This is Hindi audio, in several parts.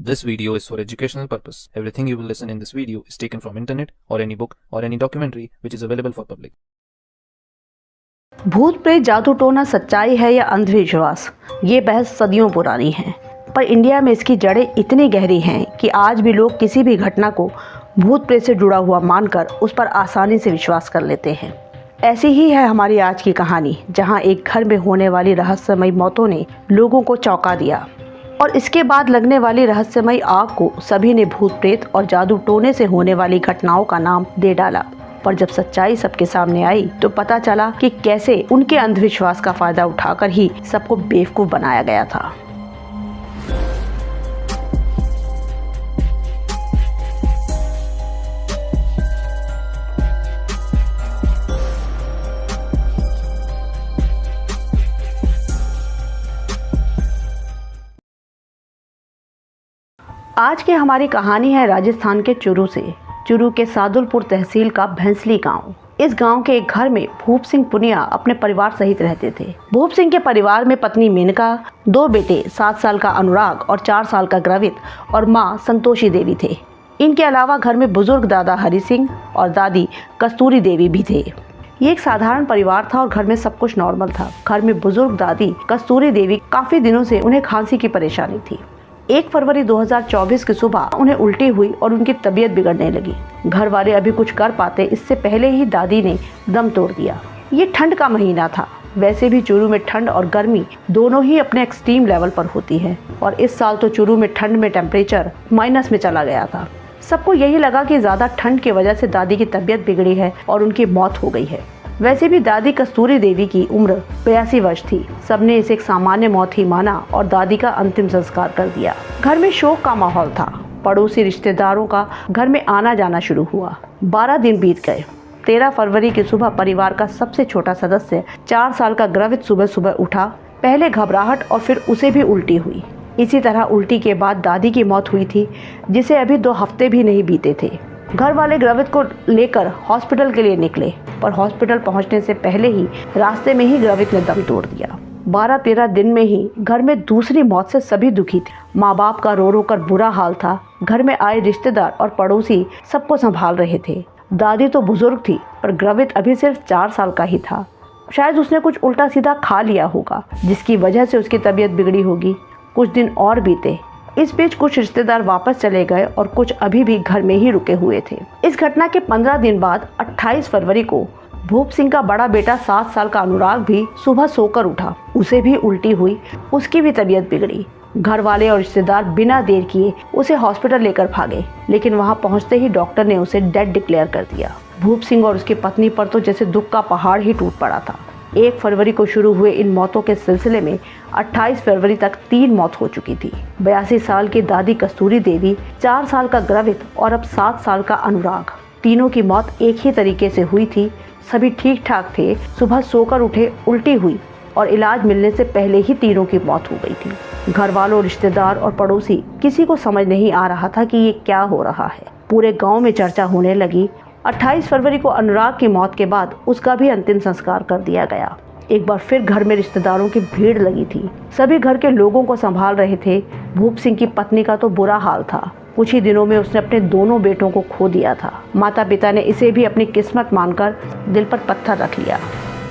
This video is for educational purpose. Everything you will listen in this video is taken from internet or any book or any documentary which is available for public. भूत प्रेत जादू टोना सच्चाई है या अंधविश्वास, ये बहस सदियों पुरानी है। पर इंडिया में इसकी जड़ें इतनी गहरी हैं कि आज भी लोग किसी भी घटना को भूत प्रेत से जुड़ा हुआ मानकर उस पर आसानी से विश्वास कर लेते हैं। ऐसी ही है हमारी आज की कहानी, जहां एक घर में होने वाली रहस्यमयी मौतों ने लोगों को चौंका दिया और इसके बाद लगने वाली रहस्यमयी आग को सभी ने भूत प्रेत और जादू टोने से होने वाली घटनाओं का नाम दे डाला। पर जब सच्चाई सबके सामने आई तो पता चला कि कैसे उनके अंधविश्वास का फायदा उठाकर ही सबको बेवकूफ बनाया गया था। आज की हमारी कहानी है राजस्थान के चुरू से। चुरू के सादुलपुर तहसील का भैंसली गांव। इस गांव के एक घर में भूप सिंह पुनिया अपने परिवार सहित रहते थे। भूप सिंह के परिवार में पत्नी मेनका, दो बेटे 7 साल का अनुराग और 4 साल का ग्रवित और मां संतोषी देवी थे। इनके अलावा घर में बुजुर्ग दादा हरि सिंह और दादी कस्तूरी देवी भी थे। ये एक साधारण परिवार था और घर में सब कुछ नॉर्मल था। घर में बुजुर्ग दादी कस्तूरी देवी काफी दिनों से उन्हें खांसी की परेशानी थी। 1 फरवरी 2024 की सुबह उन्हें उल्टी हुई और उनकी तबीयत बिगड़ने लगी। घर वाले अभी कुछ कर पाते इससे पहले ही दादी ने दम तोड़ दिया। ये ठंड का महीना था। वैसे भी चुरू में ठंड और गर्मी दोनों ही अपने एक्सट्रीम लेवल पर होती है और इस साल तो चुरू में ठंड में टेम्परेचर माइनस में चला गया था। सबको यही लगा कि ज्यादा ठंड की वजह से दादी की तबीयत बिगड़ी है और उनकी मौत हो गई है। वैसे भी दादी कस्तूरी देवी की उम्र 82 वर्ष थी। सबने इसे एक सामान्य मौत ही माना और दादी का अंतिम संस्कार कर दिया। घर में शोक का माहौल था। पड़ोसी रिश्तेदारों का घर में आना जाना शुरू हुआ। 12 दिन बीत गए। 13 फरवरी की सुबह परिवार का सबसे छोटा सदस्य 4 साल का ग्रवित सुबह सुबह उठा। पहले घबराहट और फिर उसे भी उल्टी हुई। इसी तरह उल्टी के बाद दादी की मौत हुई थी, जिसे अभी 2 हफ्ते भी नहीं बीते थे। घर वाले ग्रवित को लेकर हॉस्पिटल के लिए निकले, पर हॉस्पिटल पहुंचने से पहले ही रास्ते में ही ग्रवित ने दम तोड़ दिया। 12-13 दिन में ही घर में दूसरी मौत से सभी दुखी थे। माँ बाप का रो रो कर बुरा हाल था। घर में आए रिश्तेदार और पड़ोसी सबको संभाल रहे थे। दादी तो बुजुर्ग थी, पर ग्रवित अभी सिर्फ 4 साल का ही था। शायद उसने कुछ उल्टा सीधा खा लिया होगा, जिसकी वजह से उसकी तबीयत बिगड़ी होगी। कुछ दिन और बीते। इस बीच कुछ रिश्तेदार वापस चले गए और कुछ अभी भी घर में ही रुके हुए थे। इस घटना के 15 दिन बाद 28 फरवरी को भूप सिंह का बड़ा बेटा 7 साल का अनुराग भी सुबह सोकर उठा। उसे भी उल्टी हुई। उसकी भी तबीयत बिगड़ी। घर वाले और रिश्तेदार बिना देर किए उसे हॉस्पिटल लेकर भागे, लेकिन वहां पहुंचते ही डॉक्टर ने उसे डेड डिक्लेयर कर दिया। भूप सिंह और उसकी पत्नी पर तो जैसे दुख का पहाड़ ही टूट पड़ा था। 1 फरवरी को शुरू हुए इन मौतों के सिलसिले में 28 फरवरी तक 3 मौत हो चुकी थी। 82 साल की दादी कस्तूरी देवी, 4 साल का ग्रवित और अब 7 साल का अनुराग, तीनों की मौत एक ही तरीके से हुई थी। सभी ठीक ठाक थे। सुबह सोकर उठे, उल्टी हुई और इलाज मिलने से पहले ही तीनों की मौत हो गई थी। घर वालों, रिश्तेदार और पड़ोसी किसी को समझ नहीं आ रहा था कि ये क्या हो रहा है। पूरे गाँव में चर्चा होने लगी। 28 फरवरी को अनुराग की मौत के बाद उसका भी अंतिम संस्कार कर दिया गया। एक बार फिर घर में रिश्तेदारों की भीड़ लगी थी। सभी घर के लोगों को संभाल रहे थे। भूप सिंह की पत्नी का तो बुरा हाल था। कुछ ही दिनों में उसने अपने दोनों बेटों को खो दिया था। माता पिता ने इसे भी अपनी किस्मत मानकर दिल पर पत्थर रख लिया।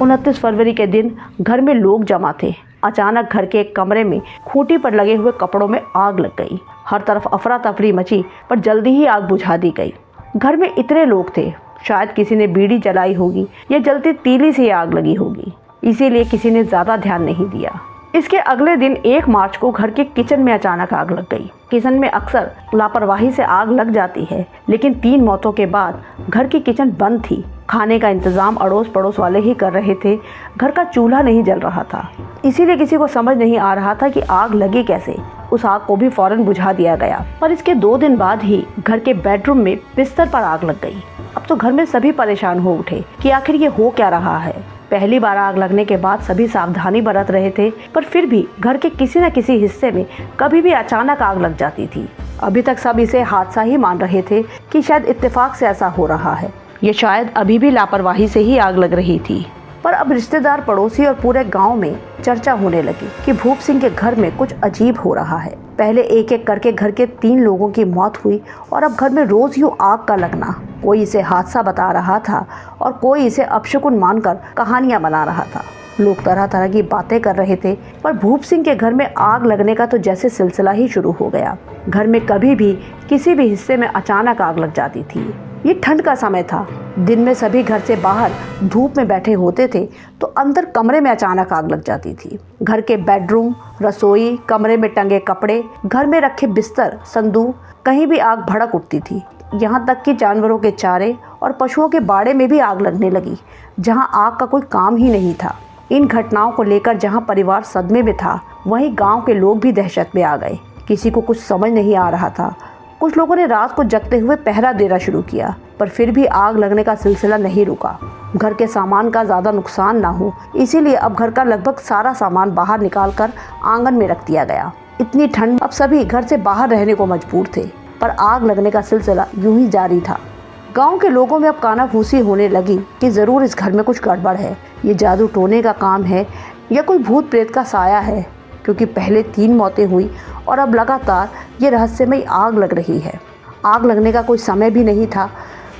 29 फरवरी के दिन घर में लोग जमा थे। अचानक घर के एक कमरे में खूंटी पर लगे हुए कपड़ों में आग लग गई। हर तरफ अफरा तफरी मची, पर जल्दी ही आग बुझा दी गई। घर में इतने लोग थे, शायद किसी ने बीड़ी जलाई होगी या जलती तीली से आग लगी होगी, इसीलिए किसी ने ज्यादा ध्यान नहीं दिया। इसके अगले दिन 1 मार्च को घर के किचन में अचानक आग लग गई। किचन में अक्सर लापरवाही से आग लग जाती है, लेकिन 3 मौतों के बाद घर की किचन बंद थी। खाने का इंतजाम अड़ोस पड़ोस वाले ही कर रहे थे। घर का चूल्हा नहीं जल रहा था, इसीलिए किसी को समझ नहीं आ रहा था कि आग लगी कैसे। उस आग को भी फौरन बुझा दिया गया, पर इसके 2 दिन बाद ही घर के बेडरूम में बिस्तर पर आग लग गई। अब तो घर में सभी परेशान हो उठे कि आखिर ये हो क्या रहा है। पहली बार आग लगने के बाद सभी सावधानी बरत रहे थे, पर फिर भी घर के किसी न किसी हिस्से में कभी भी अचानक आग लग जाती थी। अभी तक सब इसे हादसा ही मान रहे थे कि शायद इत्तेफाक से ऐसा हो रहा है, ये शायद अभी भी लापरवाही से ही आग लग रही थी। पर अब रिश्तेदार, पड़ोसी और पूरे गांव में चर्चा होने लगी कि भूप सिंह के घर में कुछ अजीब हो रहा है। पहले एक एक करके घर के 3 लोगों की मौत हुई और अब घर में रोज यूं आग का लगना। कोई इसे हादसा बता रहा था और कोई इसे अपशकुन मानकर कहानियां बना रहा था। लोग तरह तरह की बातें कर रहे थे, पर भूप सिंह के घर में आग लगने का तो जैसे सिलसिला ही शुरू हो गया। घर में कभी भी किसी भी हिस्से में अचानक आग लग जाती थी। ये ठंड का समय था। दिन में सभी घर से बाहर धूप में बैठे होते थे तो अंदर कमरे में अचानक आग लग जाती थी। घर के बेडरूम, रसोई, कमरे में टंगे कपड़े, घर में रखे बिस्तर, संदूक, कहीं भी आग भड़क उठती थी। यहाँ तक कि जानवरों के चारे और पशुओं के बाड़े में भी आग लगने लगी, जहाँ आग का कोई काम ही नहीं था। इन घटनाओं को लेकर जहाँ परिवार सदमे में था, वहीं गांव के लोग भी दहशत में आ गए। किसी को कुछ समझ नहीं आ रहा था। कुछ लोगों ने रात को जगते हुए पहरा देना शुरू किया, पर फिर भी आग लगने का सिलसिला नहीं रुका। घर के सामान का ज़्यादा नुकसान ना हो, इसीलिए अब घर का लगभग सारा सामान बाहर निकालकर आंगन में रख दिया गया। इतनी ठंड, अब सभी घर से बाहर रहने को मजबूर थे, पर आग लगने का सिलसिला यूं ही जारी था। गांव के लोगों में अब कानाफूसी होने लगी कि ज़रूर इस घर में कुछ गड़बड़ है। ये जादू टोने का काम है या कोई भूत प्रेत का साया है, क्योंकि पहले 3 मौतें हुई और अब लगातार ये रहस्यमयी आग लग रही है। आग लगने का कोई समय भी नहीं था।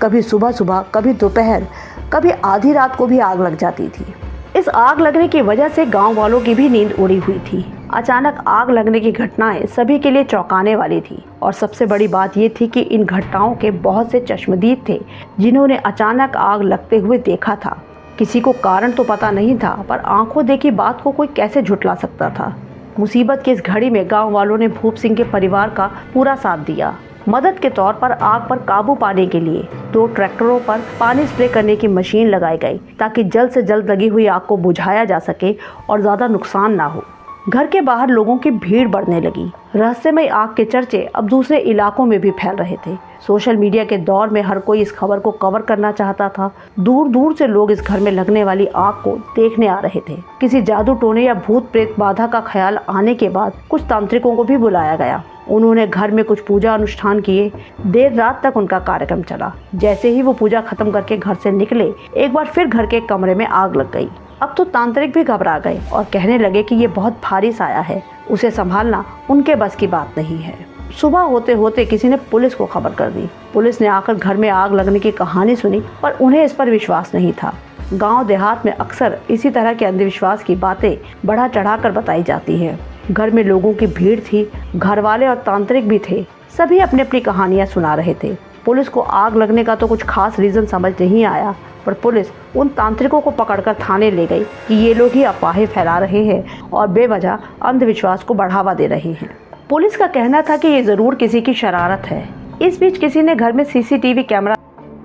कभी सुबह सुबह, कभी दोपहर, कभी आधी रात को भी आग लग जाती थी। इस आग लगने की वजह से गांव वालों की भी नींद उड़ी हुई थी। अचानक आग लगने की घटनाएं सभी के लिए चौंकाने वाली थी और सबसे बड़ी बात ये थी कि इन घटनाओं के बहुत से चश्मदीद थे जिन्होंने अचानक आग लगते हुए देखा था। किसी को कारण तो पता नहीं था, पर आंखों देखी बात को कोई कैसे झुठला सकता था। मुसीबत की इस घड़ी में गांव वालों ने भूप सिंह के परिवार का पूरा साथ दिया। मदद के तौर पर आग पर काबू पाने के लिए 2 ट्रैक्टरों पर पानी स्प्रे करने की मशीन लगाई गई, ताकि जल्द से जल्द लगी हुई आग को बुझाया जा सके और ज़्यादा नुकसान ना हो। घर के बाहर लोगों की भीड़ बढ़ने लगी। रहस्यमय आग के चर्चे अब दूसरे इलाकों में भी फैल रहे थे। सोशल मीडिया के दौर में हर कोई इस खबर को कवर करना चाहता था। दूर दूर से लोग इस घर में लगने वाली आग को देखने आ रहे थे। किसी जादू टोने या भूत प्रेत बाधा का ख्याल आने के बाद कुछ तांत्रिकों को भी बुलाया गया। उन्होंने घर में कुछ पूजा अनुष्ठान किए। देर रात तक उनका कार्यक्रम चला। जैसे ही वो पूजा खत्म करके घर से निकले, एक बार फिर घर के कमरे में आग लग गई। अब तो तांत्रिक भी घबरा गए और कहने लगे कि ये बहुत भारी साया है, उसे संभालना उनके बस की बात नहीं है। सुबह होते होते किसी ने पुलिस को खबर कर दी। पुलिस ने आकर घर में आग लगने की कहानी सुनी, पर उन्हें इस पर विश्वास नहीं था। गांव देहात में अक्सर इसी तरह के अंधविश्वास की बातें बढ़ा चढ़ाकर बताई जाती है। घर में लोगों की भीड़ थी, घर वाले और तांत्रिक भी थे। सभी अपनी अपनी कहानियां सुना रहे थे। पुलिस को आग लगने का तो कुछ खास रीजन समझ नहीं आया, पर पुलिस उन तांत्रिकों को पकड़कर थाने ले गई कि ये लोग ही अफवाहें फैला रहे हैं और बेवजह अंधविश्वास को बढ़ावा दे रहे हैं। पुलिस का कहना था कि ये जरूर किसी की शरारत है। इस बीच किसी ने घर में सीसीटीवी कैमरा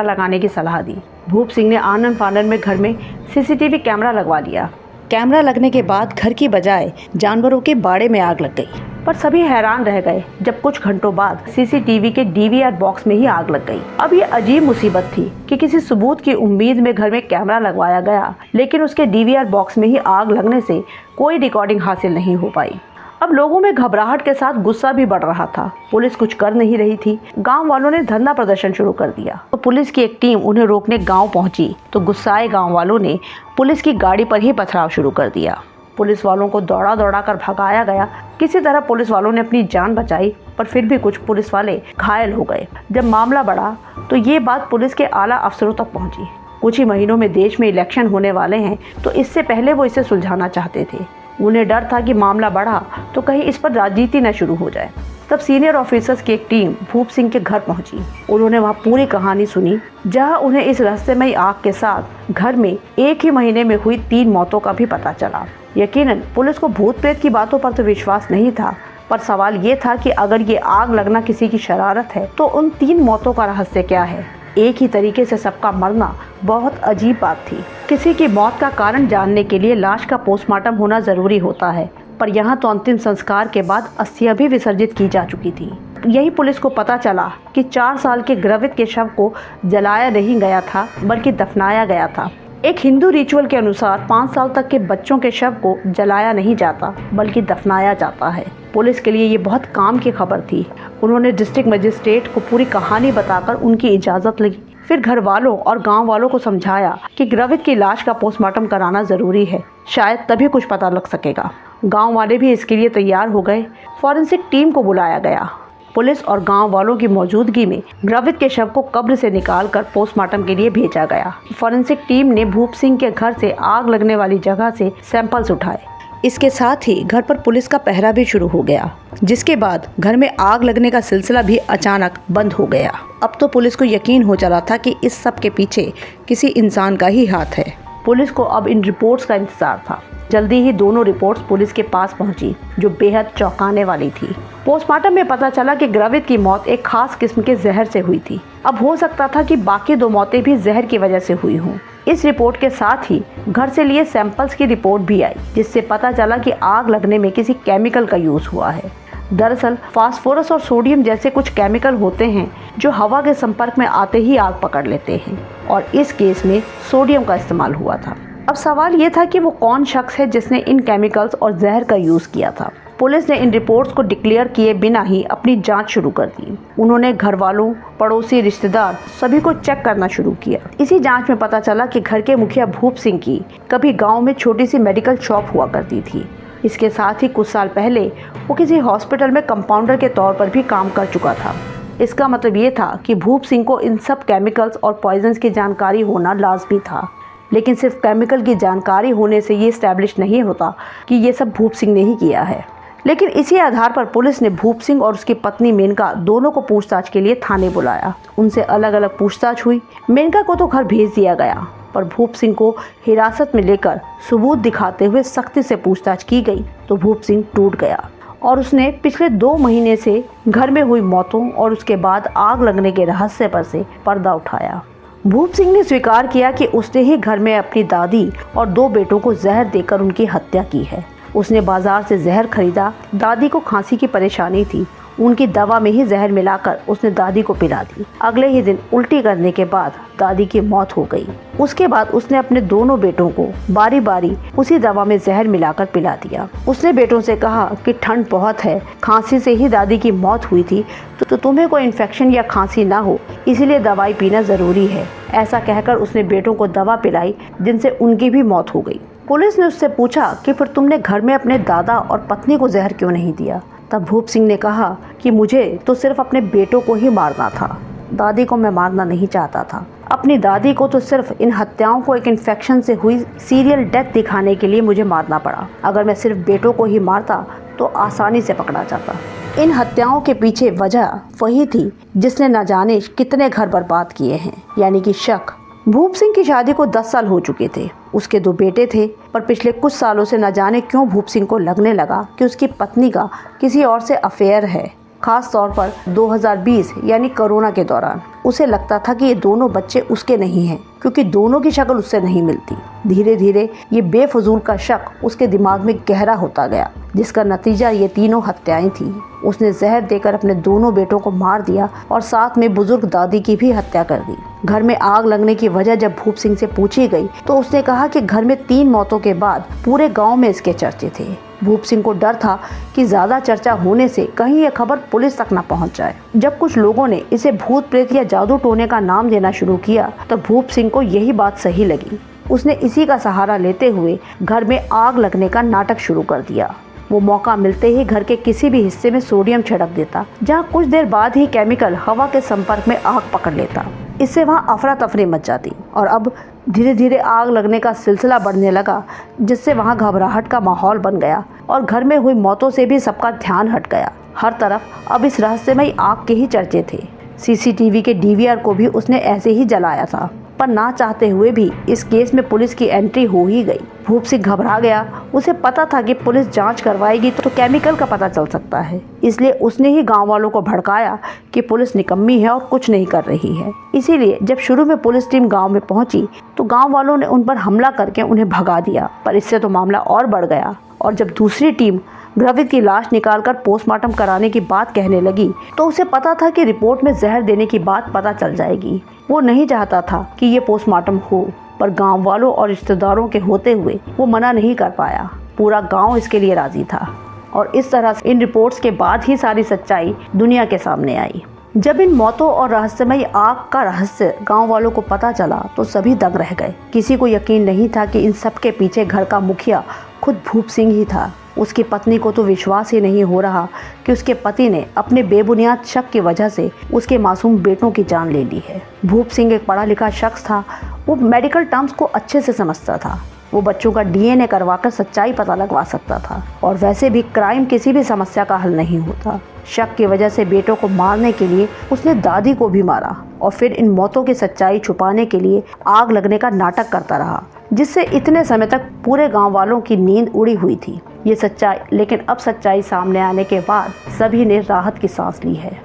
लगाने की सलाह दी। भूप सिंह ने आनन फानन में घर में सीसीटीवी कैमरा लगवा लिया। कैमरा लगने के बाद घर की बजाय जानवरों के बाड़े में आग लग गई, पर सभी हैरान रह गए जब कुछ घंटों बाद सीसीटीवी के डीवीआर बॉक्स में ही आग लग गई। अब ये अजीब मुसीबत थी कि किसी सबूत की उम्मीद में घर में कैमरा लगवाया गया, लेकिन उसके डीवीआर बॉक्स में ही आग लगने से कोई रिकॉर्डिंग हासिल नहीं हो पाई। अब लोगों में घबराहट के साथ गुस्सा भी बढ़ रहा था। पुलिस कुछ कर नहीं रही थी। गांव वालों ने धरना प्रदर्शन शुरू कर दिया, तो पुलिस की एक टीम उन्हें रोकने गांव पहुंची, तो गुस्साए गांव वालों ने पुलिस की गाड़ी पर ही पथराव शुरू कर दिया। पुलिस वालों को दौड़ा दौड़ा कर भगाया गया। किसी तरह पुलिस वालों ने अपनी जान बचाई, पर फिर भी कुछ पुलिस वाले घायल हो गए। जब मामला बढ़ा तो ये बात पुलिस के आला अफसरों तक पहुंची। कुछ ही महीनों में देश में इलेक्शन होने वाले हैं, तो इससे पहले वो इसे सुलझाना चाहते थे। उन्हें डर था कि मामला बढ़ा तो कहीं इस पर राजनीति न शुरू हो जाए। तब सीनियर ऑफिसर्स की एक टीम भूप सिंह के घर पहुंची। उन्होंने वहां पूरी कहानी सुनी, जहां उन्हें इस रहस्यमयी आग के साथ घर में एक ही महीने में हुई 3 मौतों का भी पता चला। यकीनन पुलिस को भूत प्रेत की बातों पर तो विश्वास नहीं था, पर सवाल ये था कि अगर ये आग लगना किसी की शरारत है, तो उन 3 मौतों का रहस्य क्या है। एक ही तरीके से सबका मरना बहुत अजीब बात थी। किसी की मौत का कारण जानने के लिए लाश का पोस्टमार्टम होना जरूरी होता है, पर यहाँ तो अंतिम संस्कार के बाद अस्थियां भी विसर्जित की जा चुकी थी। यही पुलिस को पता चला कि 4 साल के ग्रवित के शव को जलाया नहीं गया था, बल्कि दफनाया गया था। एक हिंदू रिचुअल के अनुसार 5 साल तक के बच्चों के शव को जलाया नहीं जाता बल्कि दफनाया जाता है। पुलिस के लिए ये बहुत काम की खबर थी। उन्होंने डिस्ट्रिक्ट मजिस्ट्रेट को पूरी कहानी बताकर उनकी इजाज़त ली। फिर घर वालों और गांव वालों को समझाया कि ग्रवित की लाश का पोस्टमार्टम कराना ज़रूरी है, शायद तभी कुछ पता लग सकेगा। गांव वाले भी इसके लिए तैयार हो गए। फॉरेंसिक टीम को बुलाया गया। पुलिस और गांव वालों की मौजूदगी में ग्रवित के शव को कब्र से निकालकर पोस्टमार्टम के लिए भेजा गया। फॉरेंसिक टीम ने भूप सिंह के घर से आग लगने वाली जगह से सैंपल्स उठाए। इसके साथ ही घर पर पुलिस का पहरा भी शुरू हो गया, जिसके बाद घर में आग लगने का सिलसिला भी अचानक बंद हो गया। अब तो पुलिस को यकीन हो चला था कि इस सब के पीछे किसी इंसान का ही हाथ है। पुलिस को अब इन रिपोर्ट्स का इंतजार था। जल्दी ही दोनों रिपोर्ट्स पुलिस के पास पहुंची, जो बेहद चौंकाने वाली थी। पोस्टमार्टम में पता चला कि ग्रवित की मौत एक खास किस्म के जहर से हुई थी। अब हो सकता था कि बाकी 2 मौतें भी जहर की वजह से हुई हों। इस रिपोर्ट के साथ ही घर से लिए सैंपल्स की रिपोर्ट भी आई, जिससे पता चला कि आग लगने में किसी केमिकल का यूज हुआ है। दरअसल फास्फोरस और सोडियम जैसे कुछ केमिकल होते हैं जो हवा के संपर्क में आते ही आग पकड़ लेते हैं, और इस केस में सोडियम का इस्तेमाल हुआ था। अब सवाल ये था कि वो कौन शख्स है जिसने इन केमिकल्स और जहर का यूज किया था। पुलिस ने इन रिपोर्ट्स को डिक्लेयर किए बिना ही अपनी जांच शुरू कर दी। उन्होंने घर वालों, पड़ोसी, रिश्तेदार सभी को चेक करना शुरू किया। इसी जांच में पता चला कि घर के मुखिया भूप सिंह की कभी गांव में छोटी सी मेडिकल शॉप हुआ करती थी। इसके साथ ही कुछ साल पहले वो किसी हॉस्पिटल में कंपाउंडर के तौर पर भी काम कर चुका था। इसका मतलब ये था कि भूप सिंह को इन सब केमिकल्स और पॉइजन्स की जानकारी होना लाजमी था। लेकिन सिर्फ केमिकल की जानकारी होने से ये इस्टेब्लिश नहीं होता कि ये सब भूप सिंह ने ही किया है। लेकिन इसी आधार पर पुलिस ने भूप सिंह और उसकी पत्नी मेनका दोनों को पूछताछ के लिए थाने बुलाया। उनसे अलग अलग पूछताछ हुई। मेनका को तो घर भेज दिया गया, पर भूप सिंह को हिरासत में लेकर सबूत दिखाते हुए सख्ती से पूछताछ की गई तो भूप सिंह टूट गया और उसने पिछले 2 महीने से घर में हुई मौतों और उसके बाद आग लगने के रहस्य पर से पर्दा उठाया। भूप सिंह ने स्वीकार किया कि उसने ही घर में अपनी दादी और 2 बेटों को जहर देकर उनकी हत्या की है। उसने बाजार से जहर खरीदा। दादी को खांसी की परेशानी थी, उनकी दवा में ही जहर मिलाकर उसने दादी को पिला दी। अगले ही दिन उल्टी करने के बाद दादी की मौत हो गई। उसके बाद उसने अपने दोनों बेटों को बारी बारी उसी दवा में जहर मिलाकर पिला दिया। उसने बेटों से कहा कि ठंड बहुत है, खांसी से ही दादी की मौत हुई थी, तो तुम्हें कोई इन्फेक्शन या खांसी ना हो, इसीलिए दवाई पीना जरूरी है। ऐसा कहकर उसने बेटों को दवा पिलाई, जिनसे उनकी भी मौत हो गई। पुलिस ने उससे पूछा कि फिर तुमने घर में अपने दादा और पत्नी को जहर क्यों नहीं दिया? तब भूप सिंह ने कहा कि मुझे तो सिर्फ अपने बेटों को ही मारना था, दादी को मैं मारना नहीं चाहता था। अपनी दादी को तो सिर्फ इन हत्याओं को एक इन्फेक्शन से हुई सीरियल डेथ दिखाने के लिए मुझे मारना पड़ा। अगर मैं सिर्फ बेटों को ही मारता तो आसानी से पकड़ा जाता। इन हत्याओं के पीछे वजह वही थी जिसने न जाने कितने घर बर्बाद किए हैं, यानी कि शक। भूप सिंह की शादी को 10 साल हो चुके थे। उसके 2 बेटे थे, पर पिछले कुछ सालों से न जाने क्यों भूप सिंह को लगने लगा कि उसकी पत्नी का किसी और से अफेयर है। खास तौर पर 2020 यानी कोरोना के दौरान उसे लगता था कि ये दोनों बच्चे उसके नहीं हैं, क्योंकि दोनों की शक्ल उससे नहीं मिलती। धीरे धीरे ये बेफजूल का शक उसके दिमाग में गहरा होता गया, जिसका नतीजा ये तीनों हत्याएं थी। उसने जहर देकर अपने दोनों बेटों को मार दिया और साथ में बुजुर्ग दादी की भी हत्या कर दी। घर में आग लगने की वजह जब भूप सिंह से पूछी गई तो उसने कहा कि घर में 3 मौतों के बाद पूरे गांव में इसके चर्चे थे। भूप सिंह को डर था कि ज्यादा चर्चा होने से कहीं यह खबर पुलिस तक न पहुंच जाए। जब कुछ लोगों ने इसे भूत प्रेत या जादू टोने का नाम देना शुरू किया तो भूप सिंह को यही बात सही लगी। उसने इसी का सहारा लेते हुए घर में आग लगने का नाटक शुरू कर दिया। वो मौका मिलते ही घर के किसी भी हिस्से में सोडियम छिड़क देता, जहां कुछ देर बाद ही केमिकल हवा के संपर्क में आग पकड़ लेता। इससे वहां अफरा तफरी मच जाती और अब धीरे धीरे आग लगने का सिलसिला बढ़ने लगा, जिससे वहां घबराहट का माहौल बन गया और घर में हुई मौतों से भी सबका ध्यान हट गया। हर तरफ अब इस रहस्यमयी आग के ही चर्चे थे। सीसीटीवी के डीवीआर को भी उसने ऐसे ही जलाया था, पर ना चाहते हुए भी इस केस में पुलिस की एंट्री हो ही गई। भूप सिंह घबरा गया। उसे पता था कि पुलिस जांच करवाएगी तो केमिकल का पता चल सकता है, इसलिए उसने ही गांव वालों को भड़काया कि पुलिस निकम्मी है और कुछ नहीं कर रही है। इसीलिए जब शुरू में पुलिस टीम गांव में पहुंची तो गांव वालों ने उन पर हमला करके उन्हें भगा दिया, पर इससे तो मामला और बढ़ गया। और जब दूसरी टीम ग्रवित की लाश निकालकर पोस्टमार्टम कराने की बात कहने लगी तो उसे पता था कि रिपोर्ट में जहर देने की बात पता चल जाएगी। वो नहीं चाहता था कि ये पोस्टमार्टम हो। पर गांव वालों और रिश्तेदारों के होते हुए वो मना नहीं कर पाया। पूरा गांव इसके लिए राजी था और इस तरह इन रिपोर्ट्स के बाद ही सारी सच्चाई दुनिया के सामने आई। जब इन मौतों और रहस्यमयी आग का रहस्य गांव वालों को पता चला तो सभी दंग रह गए। किसी को यकीन नहीं था कि इन सब के पीछे घर का मुखिया खुद भूप सिंह ही था। उसकी पत्नी को तो विश्वास ही नहीं हो रहा कि उसके पति ने अपने बेबुनियाद शक की वजह से उसके मासूम बेटों की जान ले ली है। भूप सिंह एक पढ़ा लिखा शख्स था। वो मेडिकल टर्म्स को अच्छे से समझता था। वो बच्चों का डीएनए करवाकर सच्चाई पता लगवा सकता था और वैसे भी क्राइम किसी भी समस्या का हल नहीं होता। शक की वजह से बेटों को मारने के लिए उसने दादी को भी मारा और फिर इन मौतों की सच्चाई छुपाने के लिए आग लगने का नाटक करता रहा, जिससे इतने समय तक पूरे गांव वालों की नींद उड़ी हुई थी ये सच्चाई। लेकिन अब सच्चाई सामने आने के बाद सभी ने राहत की सांस ली है।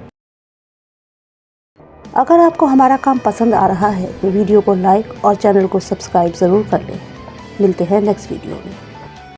अगर आपको हमारा काम पसंद आ रहा है तो वीडियो को लाइक और चैनल को सब्सक्राइब ज़रूर कर लें। मिलते हैं नेक्स्ट वीडियो में।